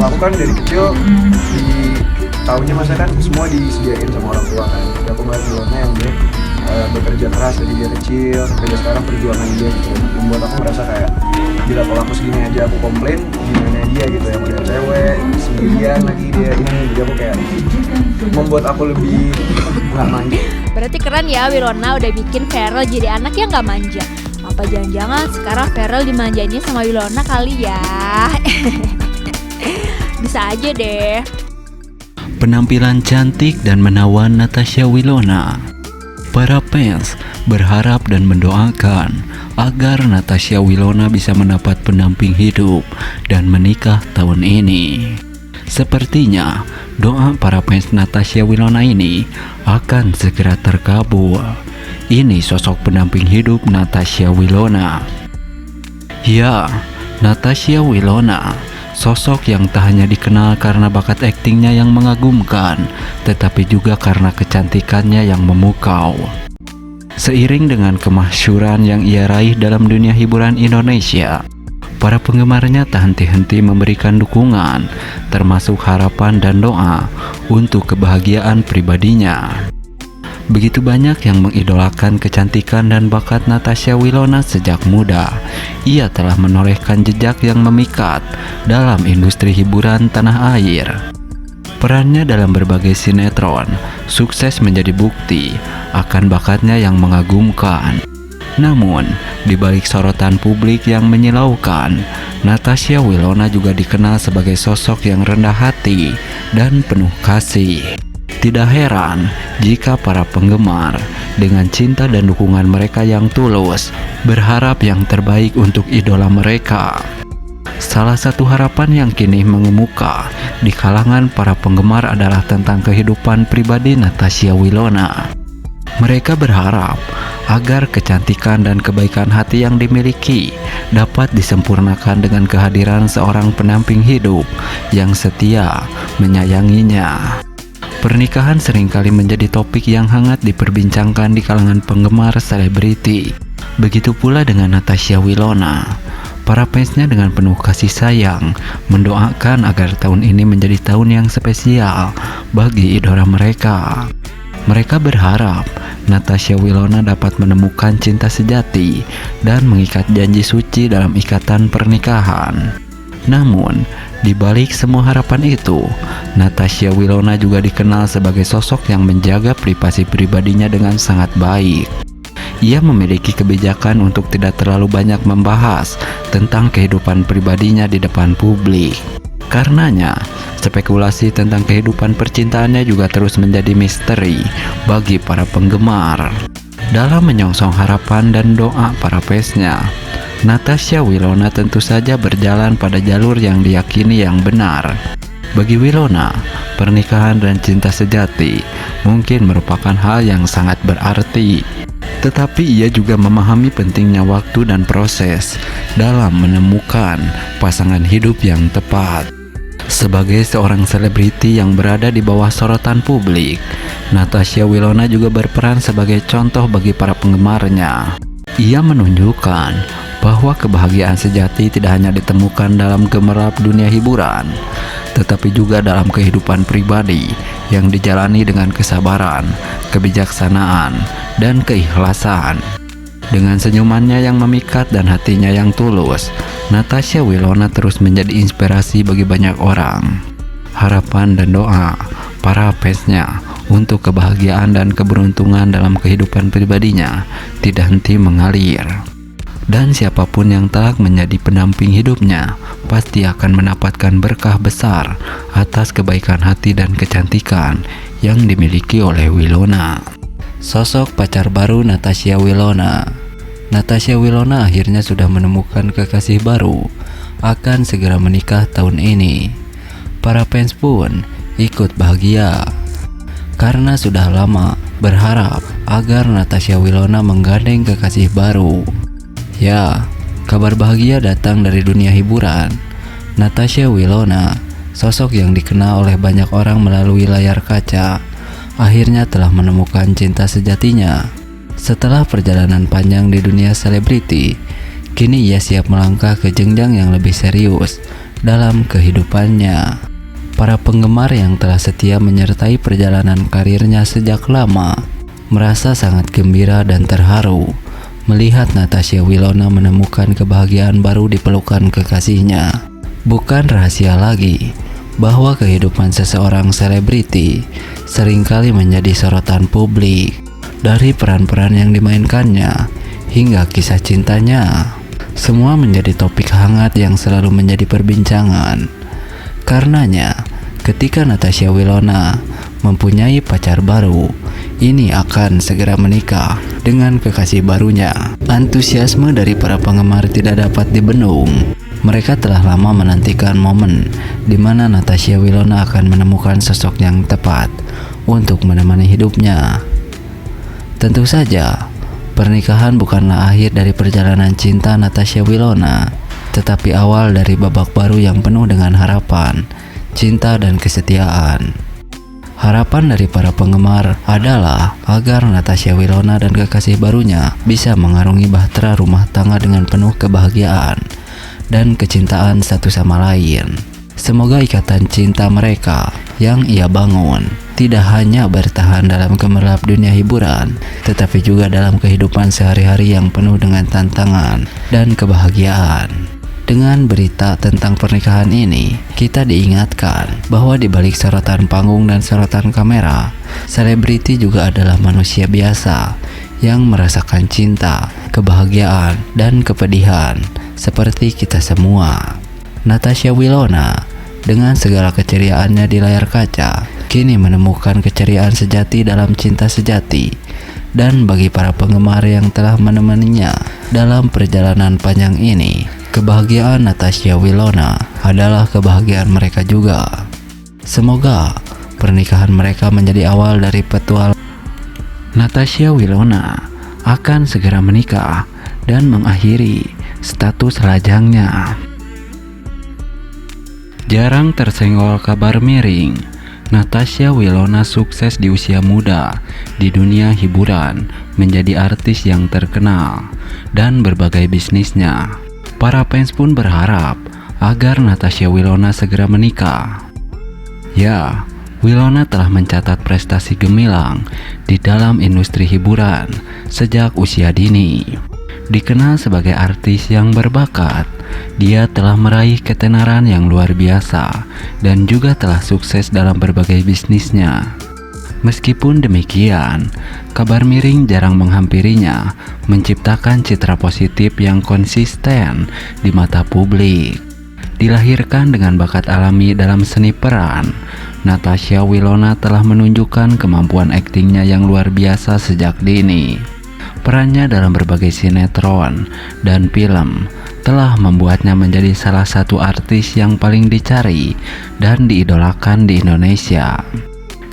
Kalau aku kan dari kecil di tahunnya masa kan semua disediain sama orang tua kan. Jadi aku ngeliat Wilona yang dia bekerja keras dari dia kecil sampai dia sekarang, perjuangan dia gitu membuat aku merasa kayak gila, kalau aku segini aja aku komplain, gimana dia gitu yang udah cewek sendirian lagi dia ini. Jadi aku kayak membuat aku lebih nggak manja. Berarti keren ya Wilona udah bikin Feral jadi anak yang gak manja. Apa jangan-jangan sekarang Feral dimanjainnya sama Wilona kali ya? Bisa aja deh. Penampilan cantik dan menawan Natasha Wilona. Para fans berharap dan mendoakan agar Natasha Wilona bisa mendapat pendamping hidup dan menikah tahun ini. Sepertinya doa para fans Natasha Wilona ini akan segera terkabul. Ini sosok pendamping hidup Natasha Wilona. Ya, Natasha Wilona, sosok yang tak hanya dikenal karena bakat aktingnya yang mengagumkan, tetapi juga karena kecantikannya yang memukau. Seiring dengan kemasyhuran yang ia raih dalam dunia hiburan Indonesia, para penggemarnya tak henti-henti memberikan dukungan, termasuk harapan dan doa untuk kebahagiaan pribadinya. Begitu banyak yang mengidolakan kecantikan dan bakat Natasha Wilona sejak muda. Ia telah menorehkan jejak yang memikat dalam industri hiburan tanah air. Perannya dalam berbagai sinetron sukses menjadi bukti akan bakatnya yang mengagumkan. Namun, di balik sorotan publik yang menyilaukan, Natasha Wilona juga dikenal sebagai sosok yang rendah hati dan penuh kasih. Tidak heran jika para penggemar dengan cinta dan dukungan mereka yang tulus berharap yang terbaik untuk idola mereka. Salah satu harapan yang kini mengemuka di kalangan para penggemar adalah tentang kehidupan pribadi Natasha Wilona. Mereka berharap agar kecantikan dan kebaikan hati yang dimiliki dapat disempurnakan dengan kehadiran seorang pendamping hidup yang setia menyayanginya. Pernikahan seringkali menjadi topik yang hangat diperbincangkan di kalangan penggemar selebriti. Begitu pula dengan Natasha Wilona. Para fansnya dengan penuh kasih sayang mendoakan agar tahun ini menjadi tahun yang spesial bagi idola mereka. Mereka berharap Natasha Wilona dapat menemukan cinta sejati dan mengikat janji suci dalam ikatan pernikahan. Namun, di balik semua harapan itu, Natasha Wilona juga dikenal sebagai sosok yang menjaga privasi pribadinya dengan sangat baik. Ia memiliki kebijakan untuk tidak terlalu banyak membahas tentang kehidupan pribadinya di depan publik. Karenanya, spekulasi tentang kehidupan percintaannya juga terus menjadi misteri bagi para penggemar. Dalam menyongsong harapan dan doa para fansnya, Natasha Wilona tentu saja berjalan pada jalur yang diyakini yang benar. Bagi Wilona, pernikahan dan cinta sejati mungkin merupakan hal yang sangat berarti. Tetapi ia juga memahami pentingnya waktu dan proses dalam menemukan pasangan hidup yang tepat. Sebagai seorang selebriti yang berada di bawah sorotan publik, Natasha Wilona juga berperan sebagai contoh bagi para penggemarnya. Ia menunjukkan bahwa kebahagiaan sejati tidak hanya ditemukan dalam gemerlap dunia hiburan, tetapi juga dalam kehidupan pribadi yang dijalani dengan kesabaran, kebijaksanaan, dan keikhlasan. Dengan senyumannya yang memikat dan hatinya yang tulus, Natasha Wilona terus menjadi inspirasi bagi banyak orang. Harapan dan doa para fansnya untuk kebahagiaan dan keberuntungan dalam kehidupan pribadinya tidak henti mengalir. Dan siapapun yang telah menjadi pendamping hidupnya pasti akan mendapatkan berkah besar atas kebaikan hati dan kecantikan yang dimiliki oleh Wilona. Sosok pacar baru Natasha Wilona. Natasha Wilona akhirnya sudah menemukan kekasih baru, akan segera menikah tahun ini. Para fans pun ikut bahagia karena sudah lama berharap agar Natasha Wilona menggandeng kekasih baru. Ya, kabar bahagia datang dari dunia hiburan. Natasha Wilona, sosok yang dikenal oleh banyak orang melalui layar kaca, akhirnya telah menemukan cinta sejatinya. Setelah perjalanan panjang di dunia selebriti, kini ia siap melangkah ke jenjang yang lebih serius dalam kehidupannya. Para penggemar yang telah setia menyertai perjalanan karirnya sejak lama merasa sangat gembira dan terharu melihat Natasha Wilona menemukan kebahagiaan baru di pelukan kekasihnya. Bukan rahasia lagi bahwa kehidupan seseorang selebriti seringkali menjadi sorotan publik, dari peran-peran yang dimainkannya hingga kisah cintanya. Semua menjadi topik hangat yang selalu menjadi perbincangan. Karenanya, ketika Natasha Wilona mempunyai pacar baru, ini akan segera menikah dengan kekasih barunya. Antusiasme dari para penggemar tidak dapat dibendung. Mereka telah lama menantikan momen di mana Natasha Wilona akan menemukan sosok yang tepat untuk menemani hidupnya. Tentu saja, pernikahan bukanlah akhir dari perjalanan cinta Natasha Wilona, tetapi awal dari babak baru yang penuh dengan harapan, cinta, dan kesetiaan. Harapan dari para penggemar adalah agar Natasha Wilona dan kekasih barunya bisa mengarungi bahtera rumah tangga dengan penuh kebahagiaan dan kecintaan satu sama lain. Semoga ikatan cinta mereka yang ia bangun tidak hanya bertahan dalam gemerlap dunia hiburan, tetapi juga dalam kehidupan sehari-hari yang penuh dengan tantangan dan kebahagiaan. Dengan berita tentang pernikahan ini, kita diingatkan bahwa di balik sorotan panggung dan sorotan kamera, selebriti juga adalah manusia biasa yang merasakan cinta, kebahagiaan, dan kepedihan seperti kita semua. Natasha Wilona dengan segala keceriaannya di layar kaca kini menemukan keceriaan sejati dalam cinta sejati. Dan bagi para penggemar yang telah menemaninya dalam perjalanan panjang ini, kebahagiaan Natasha Wilona adalah kebahagiaan mereka juga. Semoga pernikahan mereka menjadi awal dari petualangan. Natasha Wilona akan segera menikah dan mengakhiri status lajangnya. Jarang tersenggol kabar miring, Natasha Wilona sukses di usia muda di dunia hiburan, menjadi artis yang terkenal dan berbagai bisnisnya. Para fans pun berharap agar Natasha Wilona segera menikah. Ya, Wilona telah mencatat prestasi gemilang di dalam industri hiburan sejak usia dini. Dikenal sebagai artis yang berbakat, dia telah meraih ketenaran yang luar biasa dan juga telah sukses dalam berbagai bisnisnya. Meskipun demikian, kabar miring jarang menghampirinya, menciptakan citra positif yang konsisten di mata publik. Dilahirkan dengan bakat alami dalam seni peran, Natasha Wilona telah menunjukkan kemampuan aktingnya yang luar biasa sejak dini. Perannya dalam berbagai sinetron dan film telah membuatnya menjadi salah satu artis yang paling dicari dan diidolakan di Indonesia.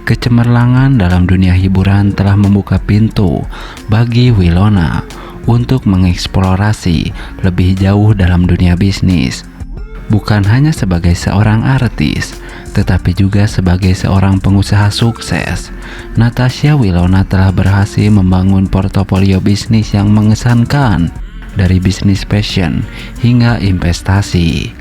Kecemerlangan dalam dunia hiburan telah membuka pintu bagi Wilona untuk mengeksplorasi lebih jauh dalam dunia bisnis. Bukan hanya sebagai seorang artis, tetapi juga sebagai seorang pengusaha sukses. Natasha Wilona telah berhasil membangun portofolio bisnis yang mengesankan, dari bisnis fashion hingga investasi.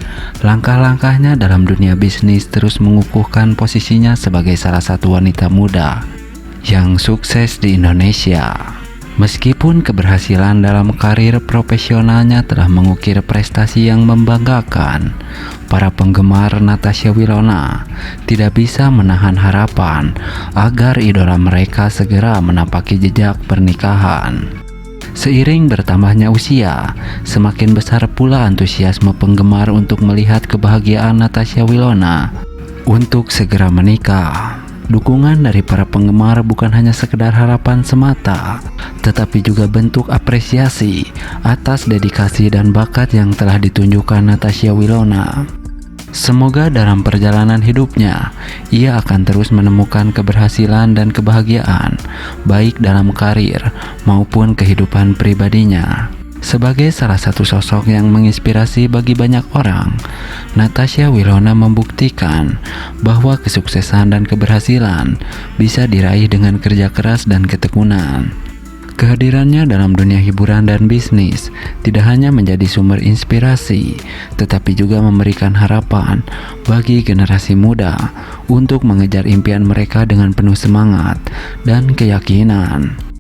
Langkah-langkahnya dalam dunia bisnis terus mengukuhkan posisinya sebagai salah satu wanita muda yang sukses di Indonesia. Meskipun keberhasilan dalam karir profesionalnya telah mengukir prestasi yang membanggakan, para penggemar Natasha Wilona tidak bisa menahan harapan agar idola mereka segera menapaki jejak pernikahan. Seiring bertambahnya usia, semakin besar pula antusiasme penggemar untuk melihat kebahagiaan Natasha Wilona untuk segera menikah. Dukungan dari para penggemar bukan hanya sekedar harapan semata, tetapi juga bentuk apresiasi atas dedikasi dan bakat yang telah ditunjukkan Natasha Wilona. Semoga dalam perjalanan hidupnya, ia akan terus menemukan keberhasilan dan kebahagiaan, baik dalam karir maupun kehidupan pribadinya. Sebagai salah satu sosok yang menginspirasi bagi banyak orang, Natasha Wilona membuktikan bahwa kesuksesan dan keberhasilan bisa diraih dengan kerja keras dan ketekunan. Kehadirannya dalam dunia hiburan dan bisnis tidak hanya menjadi sumber inspirasi, tetapi juga memberikan harapan bagi generasi muda untuk mengejar impian mereka dengan penuh semangat dan keyakinan.